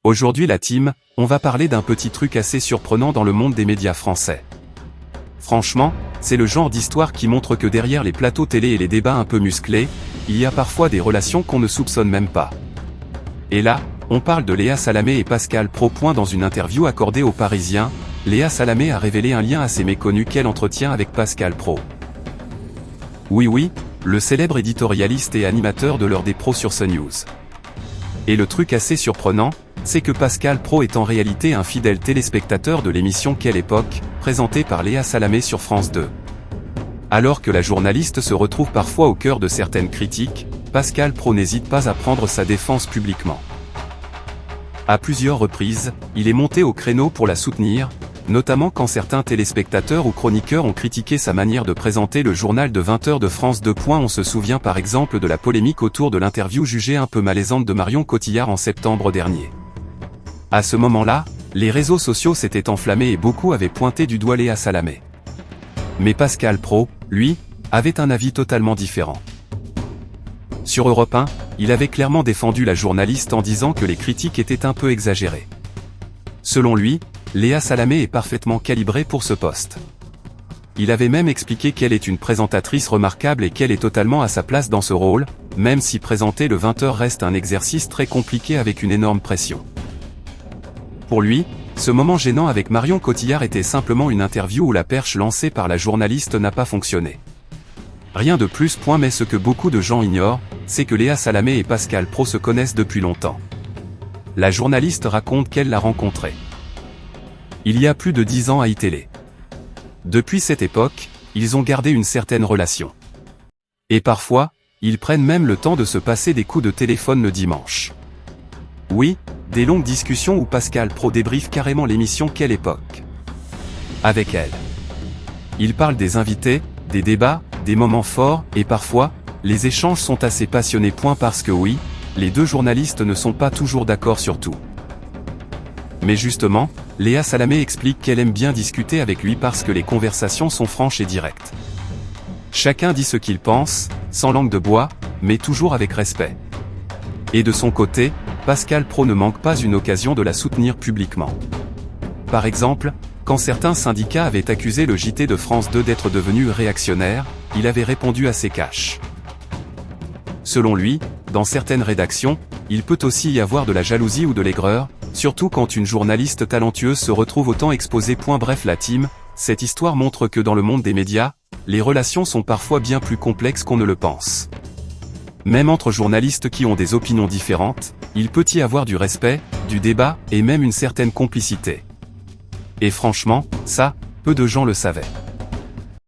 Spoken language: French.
Aujourd'hui la team, on va parler d'un petit truc assez surprenant dans le monde des médias français. Franchement, c'est le genre d'histoire qui montre que derrière les plateaux télé et les débats un peu musclés, il y a parfois des relations qu'on ne soupçonne même pas. Et là, on parle de Léa Salamé et Pascal Praud. Dans une interview accordée aux Parisiens, Léa Salamé a révélé un lien assez méconnu qu'elle entretient avec Pascal Praud. Oui, le célèbre éditorialiste et animateur de l'heure des pros sur CNews. Et le truc assez surprenant, c'est que Pascal Praud est en réalité un fidèle téléspectateur de l'émission Quelle époque, présentée par Léa Salamé sur France 2. Alors que la journaliste se retrouve parfois au cœur de certaines critiques, Pascal Praud n'hésite pas à prendre sa défense publiquement. À plusieurs reprises, il est monté au créneau pour la soutenir, notamment quand certains téléspectateurs ou chroniqueurs ont critiqué sa manière de présenter le journal de 20h de France 2. On se souvient par exemple de la polémique autour de l'interview jugée un peu malaisante de Marion Cotillard en septembre dernier. À ce moment-là, les réseaux sociaux s'étaient enflammés et beaucoup avaient pointé du doigt Léa Salamé. Mais Pascal Praud, lui, avait un avis totalement différent. Sur Europe 1, il avait clairement défendu la journaliste en disant que les critiques étaient un peu exagérées. Selon lui, Léa Salamé est parfaitement calibrée pour ce poste. Il avait même expliqué qu'elle est une présentatrice remarquable et qu'elle est totalement à sa place dans ce rôle, même si présenter le 20h reste un exercice très compliqué avec une énorme pression. Pour lui, ce moment gênant avec Marion Cotillard était simplement une interview où la perche lancée par la journaliste n'a pas fonctionné. Rien de plus. Mais ce que beaucoup de gens ignorent, c'est que Léa Salamé et Pascal Praud se connaissent depuis longtemps. La journaliste raconte qu'elle l'a rencontré il y a plus de 10 ans à iTélé. Depuis cette époque, ils ont gardé une certaine relation. Et parfois, ils prennent même le temps de se passer des coups de téléphone le dimanche. Oui, des longues discussions où Pascal Praud débriefe carrément l'émission Quelle époque. Avec elle. Il parle des invités, des débats, des moments forts, et parfois, les échanges sont assez passionnés. Parce que oui, les deux journalistes ne sont pas toujours d'accord sur tout. Mais justement, Léa Salamé explique qu'elle aime bien discuter avec lui parce que les conversations sont franches et directes. Chacun dit ce qu'il pense, sans langue de bois, mais toujours avec respect. Et de son côté, Pascal Praud ne manque pas une occasion de la soutenir publiquement. Par exemple, quand certains syndicats avaient accusé le JT de France 2 d'être devenu réactionnaire, il avait répondu assez cash. Selon lui, dans certaines rédactions, il peut aussi y avoir de la jalousie ou de l'aigreur, surtout quand une journaliste talentueuse se retrouve autant exposée. Bref la team, cette histoire montre que dans le monde des médias, les relations sont parfois bien plus complexes qu'on ne le pense. Même entre journalistes qui ont des opinions différentes, il peut y avoir du respect, du débat, et même une certaine complicité. Et franchement, ça, peu de gens le savaient.